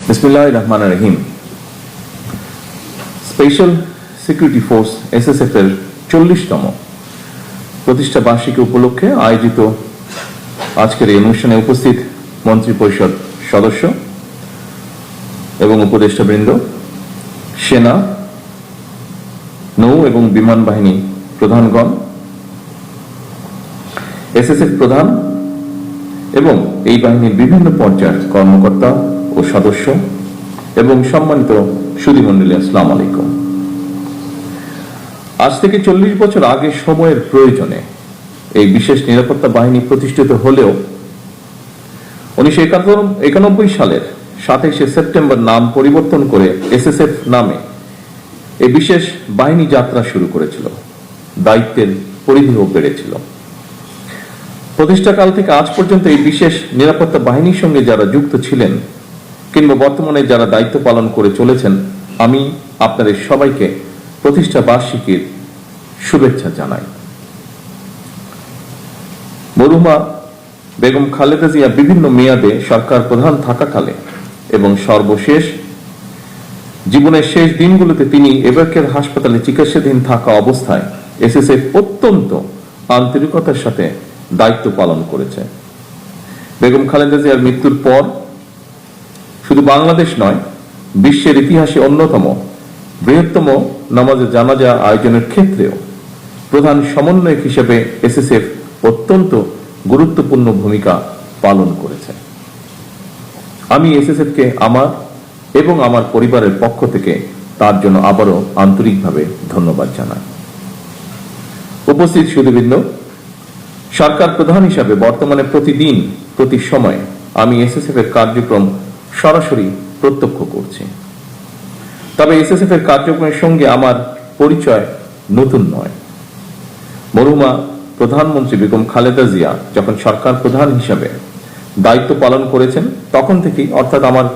বিসমিল্লাহির রহমানির রহিম। Special security force SSF এর 40তম প্রতিষ্ঠা বার্ষিকী উপলক্ষে আয়োজিত আজকের এই অনুষ্ঠানে উপস্থিত মন্ত্রী পরিষদ সদস্য এবং উপদেষ্টাবৃন্দ, সেনা, নৌ এবং বিমান বাহিনী প্রধানগণ, এসএসএফ প্রধান এবং এই বাহিনীর বিভিন্ন পর্যায়ের কর্মকর্তা ও সদস্য এবং সম্মানিত সুধীমণ্ডলী, আসসালামু আলাইকুম। আজ থেকে 40 বছর আগে সময়ের প্রয়োজনে এই বিশেষ নিরাপত্তা বাহিনী প্রতিষ্ঠিত হলেও 1991 সালের 27শে সেপ্টেম্বর নাম পরিবর্তন করে এসএসএফ নামে এই বিশেষ বাহিনী যাত্রা শুরু করেছিল। দায়িত্বের পরিধিও বেড়েছিল। প্রতিষ্ঠাকাল থেকে আজ পর্যন্ত এই বিশেষ নিরাপত্তা বাহিনীর সঙ্গে যারা যুক্ত ছিলেন কিংবা বর্তমানে যারা দায়িত্ব পালন করে চলেছেন, আমি আপনাদের সবাইকে প্রতিষ্ঠা বার্ষিকীর শুভেচ্ছা জানাই। মরহুমা বেগম খালেদা জিয়া বিভিন্ন মেয়াদে সরকার প্রধান থাকাকালে এবং সর্বশেষ জীবনের শেষ দিনগুলোতে তিনি এবারকের হাসপাতালে চিকিৎসাধীন থাকা অবস্থায় এসএসএফ অত্যন্ত আন্তরিকতার সাথে দায়িত্ব পালন করেছে। বেগম খালেদা জিয়ার মৃত্যুর পর শুধু বাংলাদেশ নয়, বিশ্বের ইতিহাসে অন্যতম বৃহত্তম নামাজে জানাজা আয়োজনের ক্ষেত্রেও প্রধান সমন্বয়ক হিসেবে এসএসএফ অত্যন্ত গুরুত্বপূর্ণ ভূমিকা পালন করেছে। আমি এসএসএফ কে আমার এবং আমার পরিবারের পক্ষ থেকে তার জন্য আবারও আন্তরিকভাবে ধন্যবাদ জানাই। উপস্থিত সুধীবৃন্দ, সরকার প্রধান হিসাবে বর্তমানে প্রতিদিন প্রতি সময় আমি এসএসএফ এর কার্যক্রম সরাসরি প্রত্যক্ষ করছি। তবে এসএসএফ এর কার্যক্রমের সঙ্গে আমার পরিচয় নতুন নয়। মরহুমা প্রধানমন্ত্রী বেগম খালেদা জিয়া যখন সরকার প্রধান হিসাবে দায়িত্ব পালন করেছেন তখন থেকেই, অর্থাৎ আমার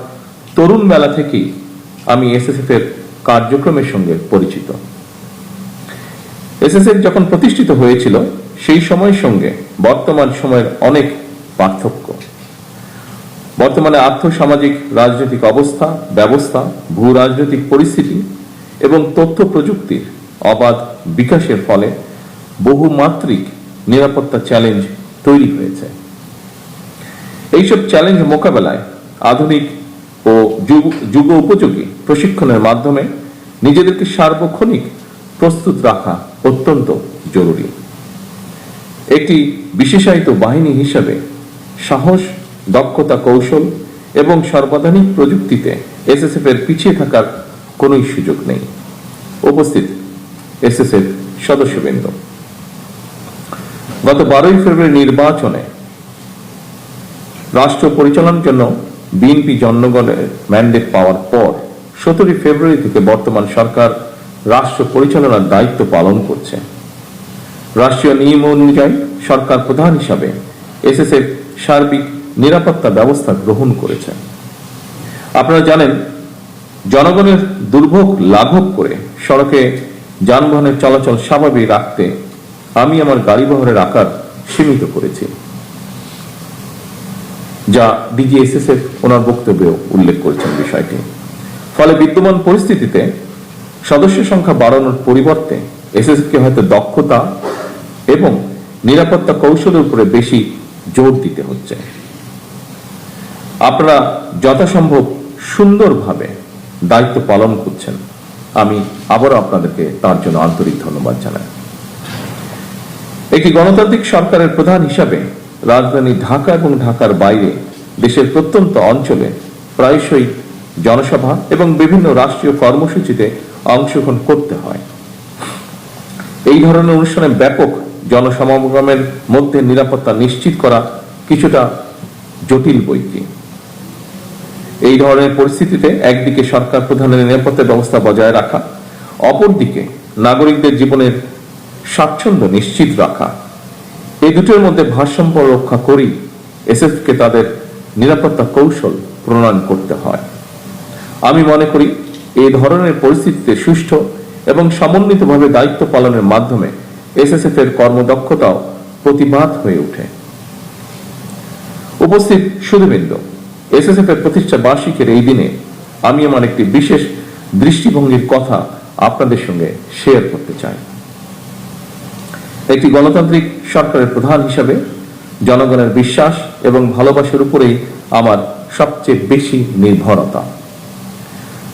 তরুণ বেলা থেকেই আমি এসএসএফ এর কার্যক্রমের সঙ্গে পরিচিত। এসএসএফ যখন প্রতিষ্ঠিত হয়েছিল সেই সময়ের সঙ্গে বর্তমান সময়ের অনেক পার্থক্য। বর্তমানে আর্থসামাজিক রাজনৈতিক অবস্থা ব্যবস্থা, ভূ রাজনৈতিক পরিস্থিতি এবং তথ্য প্রযুক্তির অবাধ বিকাশের ফলে বহুমাত্রিক নিরাপত্তা চ্যালেঞ্জ তৈরি হয়েছে। এইসব চ্যালেঞ্জ মোকাবেলায় আধুনিক ও যুগ উপযোগী প্রশিক্ষণের মাধ্যমে নিজেদেরকে সার্বক্ষণিক প্রস্তুত রাখা অত্যন্ত জরুরি। একটি বিশেষায়িত বাহিনী হিসেবে সাহস, দক্ষতা, কৌশল এবং সর্বাধুনিক প্রযুক্তিতে এসএসএফ এর পিছিয়ে থাকার কোন সুযোগ নেই। উপস্থিত এসএসএফ সদস্যবৃন্দ, গত 12 ফেব্রুয়ারি নির্বাচনে রাষ্ট্র পরিচালনার জন্য বিএনপি জনগণের ম্যান্ডেট পাওয়ার পর 17 ফেব্রুয়ারি থেকে বর্তমান সরকার রাষ্ট্র পরিচালনার দায়িত্ব পালন করছে। রাষ্ট্রীয় নিয়ম অনুযায়ী সরকার প্রধান হিসাবে এসএসএফ সার্বিক নিরাপত্তা ব্যবস্থা গ্রহণ করেছে। আপনারা জানেন, জনগণের দুর্ভোগ লাঘব করে সড়কে যানবাহনের চলাচল স্বাভাবিক রাখতে আমি আমার গাড়িবহরের আকার সীমিত করেছি, যা ডিজি এসএসএফ ওনার বক্তব্যেও উল্লেখ করেছেন বিষয়টি। ফলে বিদ্যমান পরিস্থিতিতে সদস্য সংখ্যা বাড়ানোর পরিবর্তে এসএসএফ কে হয়তো দক্ষতা এবং নিরাপত্তা কৌশলের উপরে বেশি জোর দিতে হচ্ছে। আপনারা যথাসম্ভব সুন্দরভাবে দায়িত্ব পালন করছেন। আমি আবারও আপনাদেরকে তার জন্য আন্তরিক ধন্যবাদ জানাই। একটি গণতান্ত্রিক সরকারের প্রধান হিসাবে রাজধানী ঢাকা এবং ঢাকার বাইরে দেশের প্রত্যন্ত অঞ্চলে প্রায়শই জনসভা এবং বিভিন্ন রাষ্ট্রীয় কর্মসূচিতে অংশগ্রহণ করতে হয়। এই ধরনের অনুষ্ঠানে ব্যাপক জনসমাগমের মধ্যে নিরাপত্তা নিশ্চিত করা কিছুটা জটিল বৈকি। এই ধরনের পরিস্থিতিতে একদিকে সরকার প্রধানের নিরাপত্তা ব্যবস্থা বজায় রাখা, অপরদিকে নাগরিকদের জীবনের স্বাচ্ছন্দ্য নিশ্চিত রাখা, এই দুটোর মধ্যে ভারসাম্য রক্ষা করেই এসএসএফ কে তাদের নিরাপত্তা কৌশল প্রণয়ন করতে হয়। আমি মনে করি এই ধরনের পরিস্থিতিতে সুষ্ঠু এবং সমন্বিতভাবে দায়িত্ব পালনের মাধ্যমে এসএসএফ এর কর্মদক্ষতাও প্রতিভাত হয়ে ওঠে। উপস্থিত সুধীবৃন্দ, এসএসএফ এর প্রতিষ্ঠা বার্ষিকীর এই দিনে আমি আমার একটি বিশেষ দৃষ্টিভঙ্গির কথা আপনাদের সঙ্গে শেয়ার করতে চাই। একটি গণতান্ত্রিক সরকারের প্রধান হিসাবে জনগণের বিশ্বাস এবং ভালোবাসার উপরেই আমার সবচেয়ে বেশি নির্ভরতা।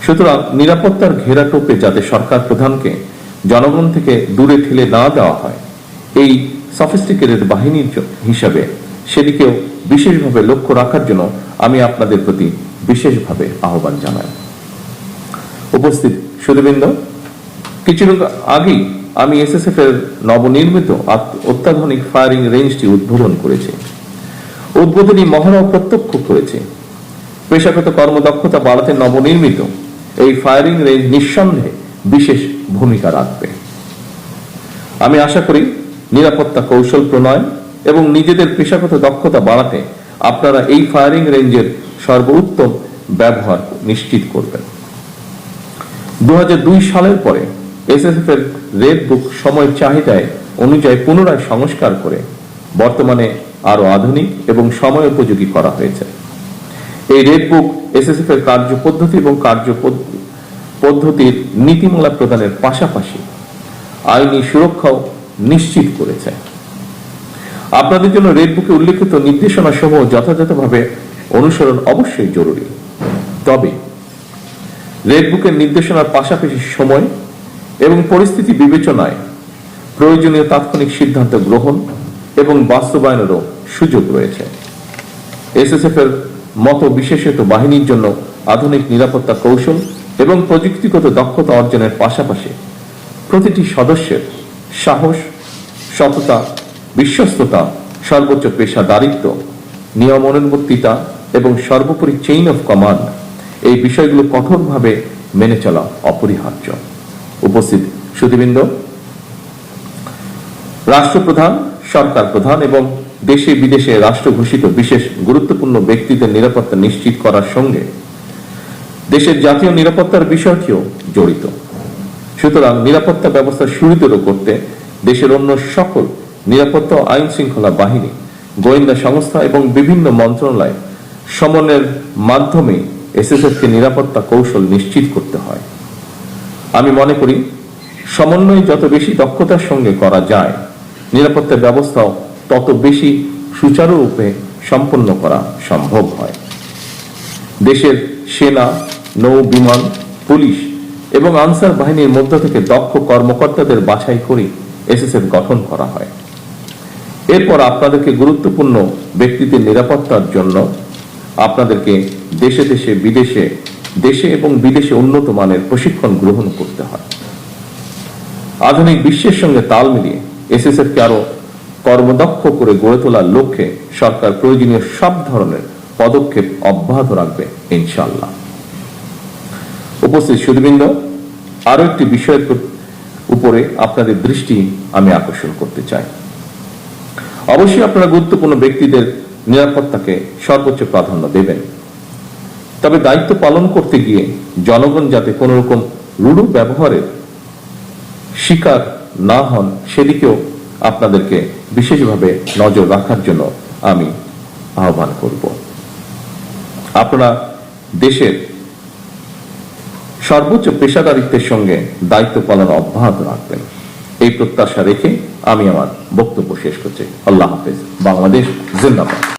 সুতরাং নিরাপত্তার ঘেরাটোপে যাতে সরকার প্রধানকে জনগণ থেকে দূরে ঠেলে না দেওয়া হয়, এই সফিস্টিকেটেড বাহিনীর হিসাবে সেদিকেও বিশেষভাবে লক্ষ্য রাখার জন্য আমি আপনাদের প্রতি বিশেষভাবে আহ্বান জানাই। উপস্থিত সুধীবৃন্দ, কিছুদিন আগেই আমি এসএসএফ এর নবনির্মিত অত্যাধুনিক ফায়ারিং রেঞ্জটি উদ্বোধন করেছি। উদ্বোধনী মহড়াও প্রত্যক্ষ করেছি। পেশাগত কর্মদক্ষতা বাড়াতে নবনির্মিত এই ফায়ারিং রেঞ্জ নিঃসন্দেহে বিশেষ ভূমিকা রাখবে। আমি আশা করি নিরাপত্তা কৌশল প্রণয়ন এবং নিজেদের পেশাগত দক্ষতা বাড়াতে আপনারা এই ফায়ারিং রেঞ্জের সর্বোত্তম ব্যবহার নিশ্চিত করবেন। 2002 সালের পরে এসএসএফ এর রেড বুক সময়ের চাহিদায় অনুযায়ী পুনরায় সংস্কার করে বর্তমানে আরো আধুনিক এবং সময় উপযোগী করা হয়েছে। এই রেড বুক এসএসএফ এর কার্যপদ্ধতি এবং কার্যপদ্ধতির নীতিমালা প্রদানের পাশাপাশি আইনি সুরক্ষাও নিশ্চিত করেছে। আপনাদের জন্য রেড বুকে উল্লেখিত নির্দেশনা সমূহ যথাযথভাবে অনুসরণ অবশ্যই জরুরি। তবে রেড বুকের নির্দেশনার পাশাপাশি সময় এবং পরিস্থিতি বিবেচনায় প্রয়োজনীয় তাৎক্ষণিক সিদ্ধান্ত গ্রহণ এবং বাস্তবায়নেরও সুযোগ রয়েছে। এসএসএফ এর মতো বিশেষিত বাহিনীর জন্য আধুনিক নিরাপত্তা কৌশল এবং প্রযুক্তিগত দক্ষতা অর্জনের পাশাপাশি প্রতিটি সদস্যের সাহস, সততা, বিশ্বস্ততা, সর্বোচ্চ পেশাদারিত্ব, নিয়মানুবর্তিতা এবং সর্বোপরি চেইন অফ কমান্ড, এই বিষয়গুলো কঠোরভাবে মেনে চলা অপরিহার্য। উপস্থিত সুধীবৃন্দ, রাষ্ট্রপ্রধান, সরকার প্রধান এবং দেশে বিদেশে রাষ্ট্র ঘোষিত বিশেষ গুরুত্বপূর্ণ ব্যক্তিদের নিরাপত্তা নিশ্চিত করার সঙ্গে দেশের জাতীয় নিরাপত্তার বিষয়টিও জড়িত। সুতরাং নিরাপত্তা ব্যবস্থা সুদৃঢ় করতে দেশের অন্য সকল নিরাপত্তা আইন শৃঙ্খলা বাহিনী, গোয়েন্দা সংস্থা এবং বিভিন্ন মন্ত্রণালয় সমন্বয়ের মাধ্যমে এসএসএফকে নিরাপত্তা কৌশল নিশ্চিত করতে হয়। আমি মনে করি সমন্বয় যত বেশি দক্ষতার সঙ্গে করা যায়, নিরাপত্তা ব্যবস্থাও তত বেশি সুচারুরূপে সম্পন্ন করা সম্ভব হয়। দেশের সেনা, নৌ বিমান, পুলিশ এবং আনসার বাহিনীর মধ্য থেকে দক্ষ কর্মকর্তাদের বাছাই করে এসএসএফ গঠন করা হয়। এরপর আপনাদেরকে গুরুত্বপূর্ণ ব্যক্তিদের নিরাপত্তার জন্য আপনাদেরকে দেশে এবং বিদেশে উন্নত মানের প্রশিক্ষণ গ্রহণ করতে হয়। আধুনিক বিশ্বের সঙ্গে তাল মিলিয়ে এসএসএফকে আরো কর্মদক্ষ করে গড়ে তোলার লক্ষ্যে সরকার প্রয়োজনীয় সব ধরনের পদক্ষেপ অব্যাহত রাখবে ইনশাআল্লাহ। উপস্থিত সুধীবৃন্দ, আরো একটি বিষয়ের উপরে আপনাদের দৃষ্টি আমি আকর্ষণ করতে চাই। অবশ্যই আপনারা গুরুত্বপূর্ণ ব্যক্তিদের নিরাপত্তাকে সর্বোচ্চ প্রাধান্য দেবেন, তবে দায়িত্ব পালন করতে গিয়ে জনগণ যাতে কোন রকম রূঢ় ব্যবহারের শিকার না হন সেদিকেও আপনাদেরকে বিশেষভাবে নজর রাখার জন্য আমি আহ্বান করব। আপনারা দেশের সর্বোচ্চ পেশাদারিত্বের সঙ্গে দায়িত্ব পালন অব্যাহত রাখবেন, এই প্রত্যাশা রেখে আমি আমার বক্তব্য শেষ করছি। আল্লাহ হাফেজ। বাংলাদেশ জিন্দাবাদ।